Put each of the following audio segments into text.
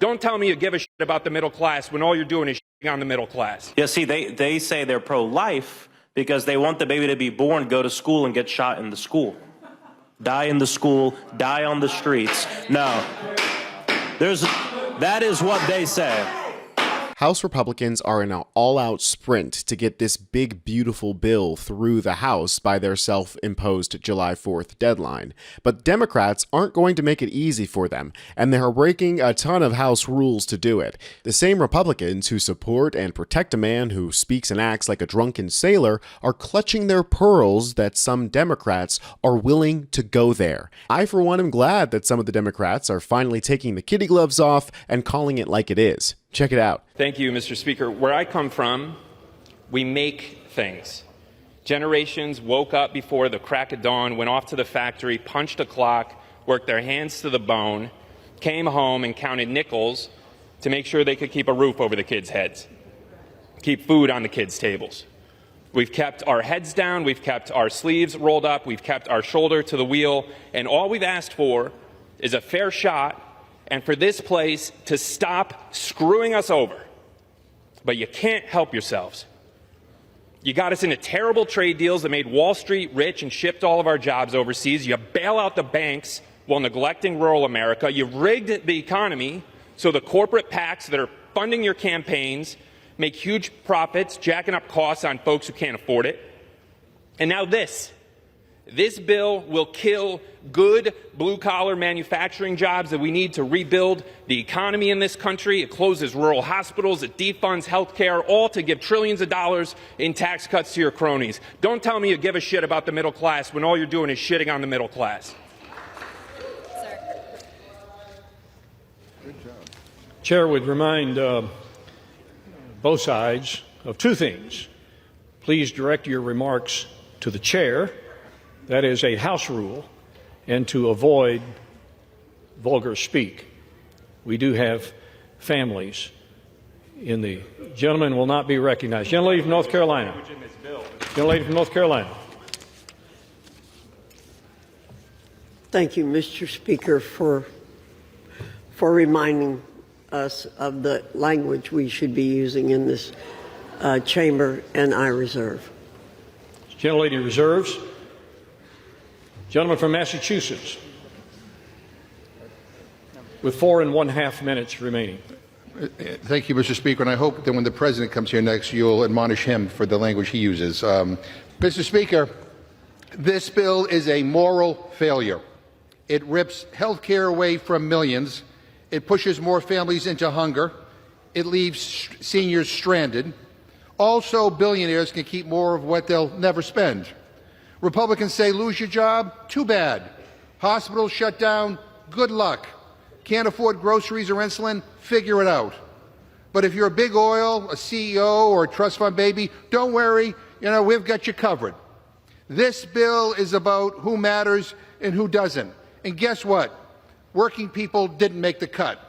Don't tell me you give a shit about the middle class when all you're doing is shitting on the middle class. Yeah, see, they say they're pro-life because they want the baby to be born, go to school, and get shot in the school. Die in the school, die on the streets. No, that is what they say. House Republicans are in an all-out sprint to get this big, beautiful bill through the House by their self-imposed July 4th deadline. But Democrats aren't going to make it easy for them, and they're breaking a ton of House rules to do it. The same Republicans who support and protect a man who speaks and acts like a drunken sailor are clutching their pearls that some Democrats are willing to go there. I, for one, am glad that some of the Democrats are finally taking the kitty gloves off and calling it like it is. Check it out. Thank you, Mr. Speaker. Where I come from, we make things. Generations woke up before the crack of dawn, went off to the factory, punched a clock, worked their hands to the bone, came home and counted nickels to make sure they could keep a roof over the kids' heads, keep food on the kids' tables. We've kept our heads down, we've kept our sleeves rolled up, we've kept our shoulder to the wheel, and all we've asked for is a fair shot and for this place to stop screwing us over. But you can't help yourselves. You got us into terrible trade deals that made Wall Street rich and shipped all of our jobs overseas. You bail out the banks while neglecting rural America. You rigged the economy so the corporate PACs that are funding your campaigns make huge profits, jacking up costs on folks who can't afford it. And now this bill will kill good blue-collar manufacturing jobs that we need to rebuild the economy in this country. It closes rural hospitals, it defunds health care, all to give trillions of dollars in tax cuts to your cronies. Don't tell me you give a shit about the middle class when all you're doing is shitting on the middle class. Chair would remind both sides of two things. Please direct your remarks to the chair. That is a House rule, and to avoid vulgar speak. We do have families in the gentleman will not be recognized. Gentlelady from North Carolina. Gentlelady from North Carolina. Thank you, Mr. Speaker, for reminding us of the language we should be using in this chamber, and I reserve. Gentlelady reserves. Gentleman from Massachusetts, with 4.5 minutes remaining. Thank you, Mr. Speaker, and I hope that when the President comes here next, you'll admonish him for the language he uses. Mr. Speaker, this bill is a moral failure. It rips health care away from millions. It pushes more families into hunger. It leaves seniors stranded. Also, billionaires can keep more of what they'll never spend. Republicans say, lose your job? Too bad. Hospitals shut down? Good luck. Can't afford groceries or insulin? Figure it out. But if you're a big oil, a CEO, or a trust fund baby, don't worry, we've got you covered. This bill is about who matters and who doesn't. And guess what? Working people didn't make the cut.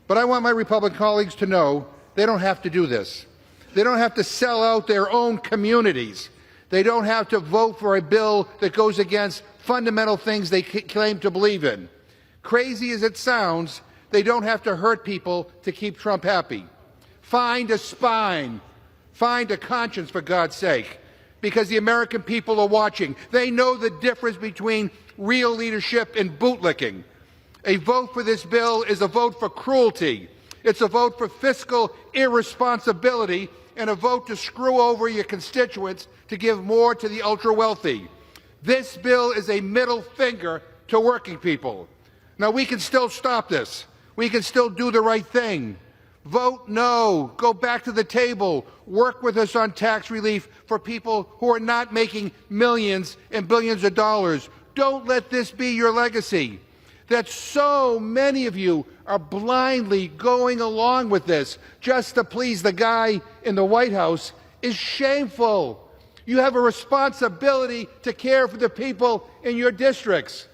But I want my Republican colleagues to know they don't have to do this. They don't have to sell out their own communities. They don't have to vote for a bill that goes against fundamental things they claim to believe in. Crazy as it sounds, they don't have to hurt people to keep Trump happy. Find a spine. Find a conscience, for God's sake, because the American people are watching. They know the difference between real leadership and bootlicking. A vote for this bill is a vote for cruelty. It's a vote for fiscal irresponsibility and a vote to screw over your constituents to give more to the ultra-wealthy. This bill is a middle finger to working people. Now, we can still stop this. We can still do the right thing. Vote no. Go back to the table. Work with us on tax relief for people who are not making millions and billions of dollars. Don't let this be your legacy. That so many of you are blindly going along with this just to please the guy in the White House is shameful. You have a responsibility to care for the people in your districts.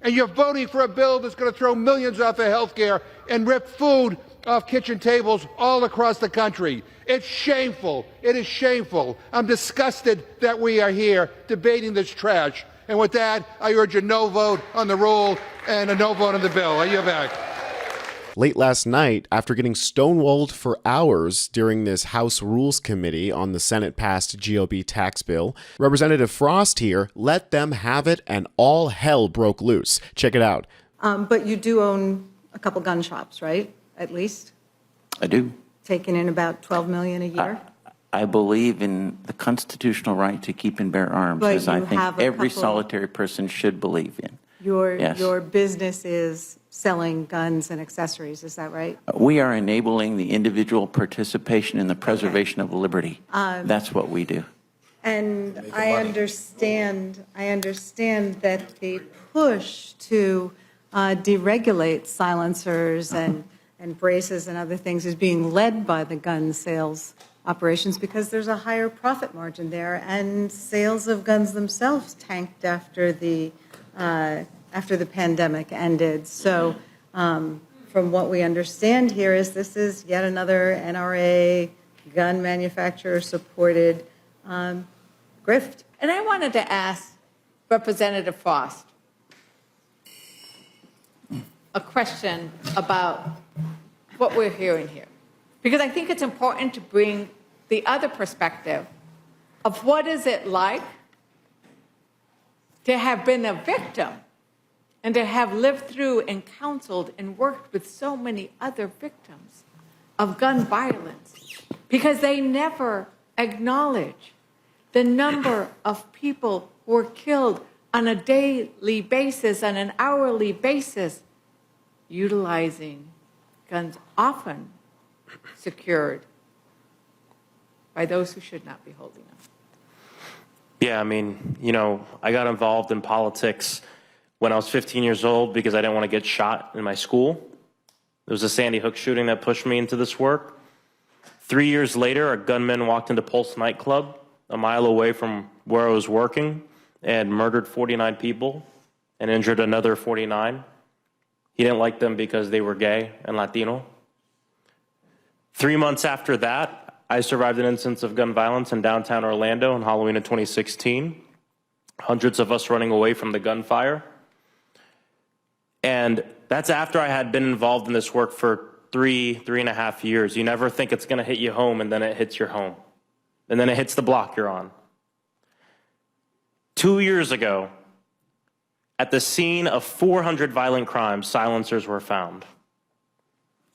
And you're voting for a bill that's going to throw millions off of health care and rip food off kitchen tables all across the country. It's shameful. It is shameful. I'm disgusted that we are here debating this trash. And with that, I urge a no vote on the rule and a no vote on the bill. I yield back. Late last night, after getting stonewalled for hours during this House Rules Committee on the Senate-passed GOP tax bill, Representative Frost here let them have it and all hell broke loose. Check it out. But you do own a couple gun shops, right? At least? I do. Taking in about $12 million a year? I believe in the constitutional right to keep and bear arms, But as I you think have a every couple- solitary person should believe in. Yes. Your business is selling guns and accessories, is that right? We are enabling the individual participation in the preservation of liberty. That's what we do. And I understand that the push to deregulate silencers and braces and other things is being led by the gun sales operations because there's a higher profit margin there, and sales of guns themselves tanked after the pandemic ended. So from what we understand here is this is yet another NRA gun manufacturer supported grift. And I wanted to ask Representative Frost a question about what we're hearing here, because I think it's important to bring the other perspective of what is it like to have been a victim and to have lived through and counseled and worked with so many other victims of gun violence, because they never acknowledge the number of people who are killed on a daily basis, on an hourly basis, utilizing guns often secured by those who should not be holding them. Yeah, I mean, I got involved in politics when I was 15 years old because I didn't want to get shot in my school. There was a Sandy Hook shooting that pushed me into this work. 3 years later, a gunman walked into Pulse nightclub a mile away from where I was working and murdered 49 people and injured another 49. He didn't like them because they were gay and Latino. 3 months after that, I survived an instance of gun violence in downtown Orlando on Halloween of 2016. Hundreds of us running away from the gunfire. And that's after I had been involved in this work for three and a half years. You never think it's going to hit you home, and then it hits your home. And then it hits the block you're on. 2 years ago, at the scene of 400 violent crimes, silencers were found.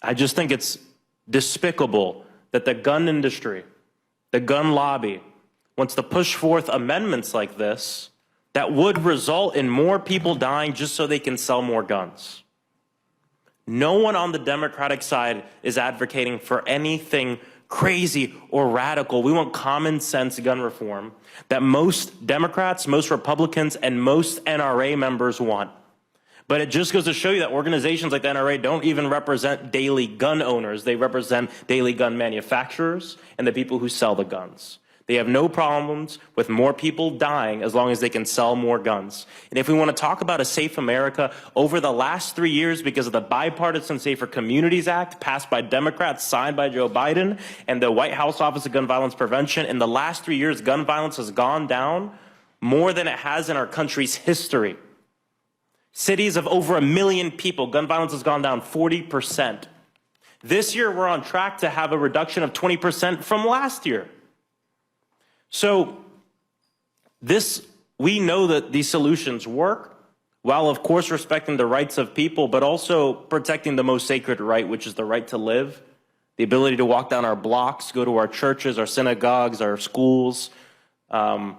I just think it's despicable that the gun industry, the gun lobby, wants to push forth amendments like this that would result in more people dying just so they can sell more guns. No one on the Democratic side is advocating for anything crazy or radical. We want common sense gun reform that most Democrats, most Republicans, and most NRA members want. But it just goes to show you that organizations like the NRA don't even represent daily gun owners. They represent daily gun manufacturers and the people who sell the guns. They have no problems with more people dying as long as they can sell more guns. And if we want to talk about a safe America, over the last 3 years, because of the Bipartisan Safer Communities Act passed by Democrats, signed by Joe Biden, and the White House Office of Gun Violence Prevention, in the last 3 years, gun violence has gone down more than it has in our country's history. Cities of over 1 million people, gun violence has gone down 40%. This year, we're on track to have a reduction of 20% from last year. So we know that these solutions work, while of course respecting the rights of people, but also protecting the most sacred right, which is the right to live, the ability to walk down our blocks, go to our churches, our synagogues, our schools, our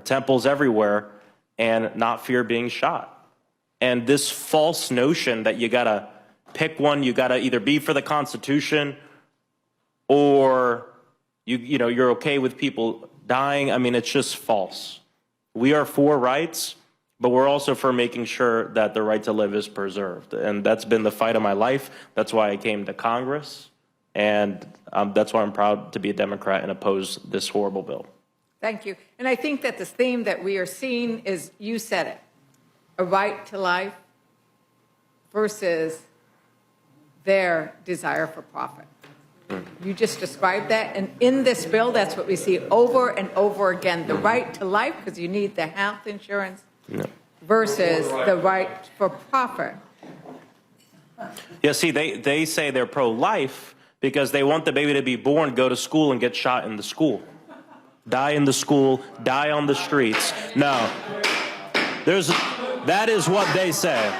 temples everywhere, and not fear being shot. And this false notion that you gotta pick one, you gotta either be for the Constitution or you're okay with people dying. I mean, it's just false. We are for rights, but we're also for making sure that the right to live is preserved. And that's been the fight of my life. That's why I came to Congress. And that's why I'm proud to be a Democrat and oppose this horrible bill. Thank you. And I think that the theme that we are seeing is, you said it, a right to life versus their desire for profit. You just described that, and in this bill, that's what we see over and over again, the right to life, because you need the health insurance, versus the right for profit. Yeah, see, they say they're pro-life because they want the baby to be born, go to school, and get shot in the school. Die in the school, die on the streets. No. That is what they say.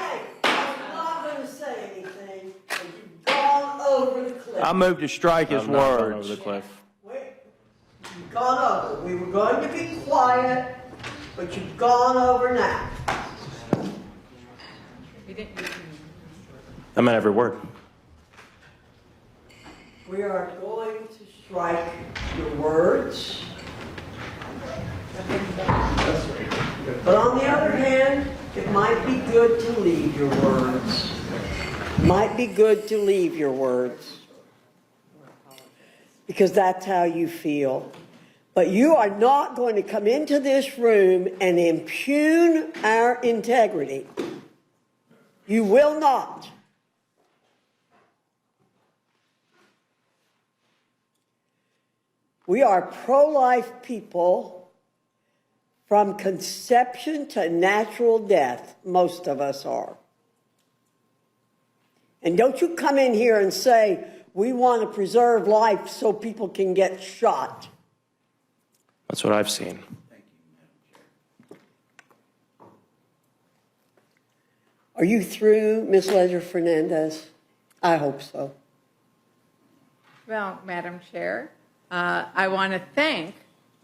I'm not going to say anything, but you've gone over the cliff. I move to strike his I'm not going words. over the cliff. Wait, you've gone over. We were going to be quiet, but you've gone over now. I meant every word. We are going to strike your words. But on the other hand, it might be good to leave your words. Might be good to leave your words. Because that's how you feel. But you are not going to come into this room and impugn our integrity. You will not. We are pro-life people from conception to natural death. Most of us are. And don't you come in here and say, we want to preserve life so people can get shot. That's what I've seen. Are you through, Ms. Ledger-Fernandez? I hope so. Well, Madam Chair, I want to thank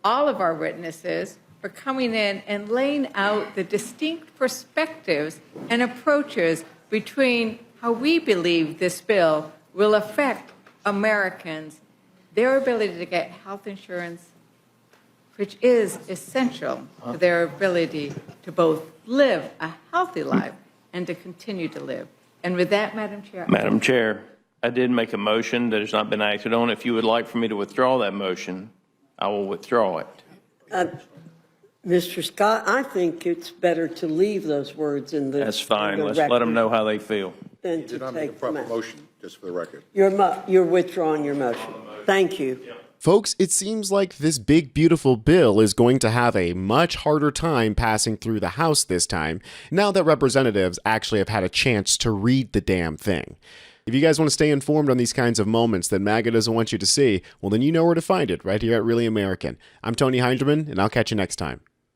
all of our witnesses for coming in and laying out the distinct perspectives and approaches between how we believe this bill will affect Americans, their ability to get health insurance, which is essential to their ability to both live a healthy life and to continue to live. And with that, Madam Chair. Madam Chair, I did make a motion that has not been acted on. If you would like for me to withdraw that motion, I will withdraw it. Mr. Scott, I think it's better to leave those words in the That's fine. in the Let's let them record know how they feel. than You to did not make a take them proper out. motion, just for the record. You're withdrawing your motion. Thank you. Folks, it seems like this big, beautiful bill is going to have a much harder time passing through the House this time, now that representatives actually have had a chance to read the damn thing. If you guys want to stay informed on these kinds of moments that MAGA doesn't want you to see, well, then you know where to find it, right here at Really American. I'm Tony Hinderman, and I'll catch you next time.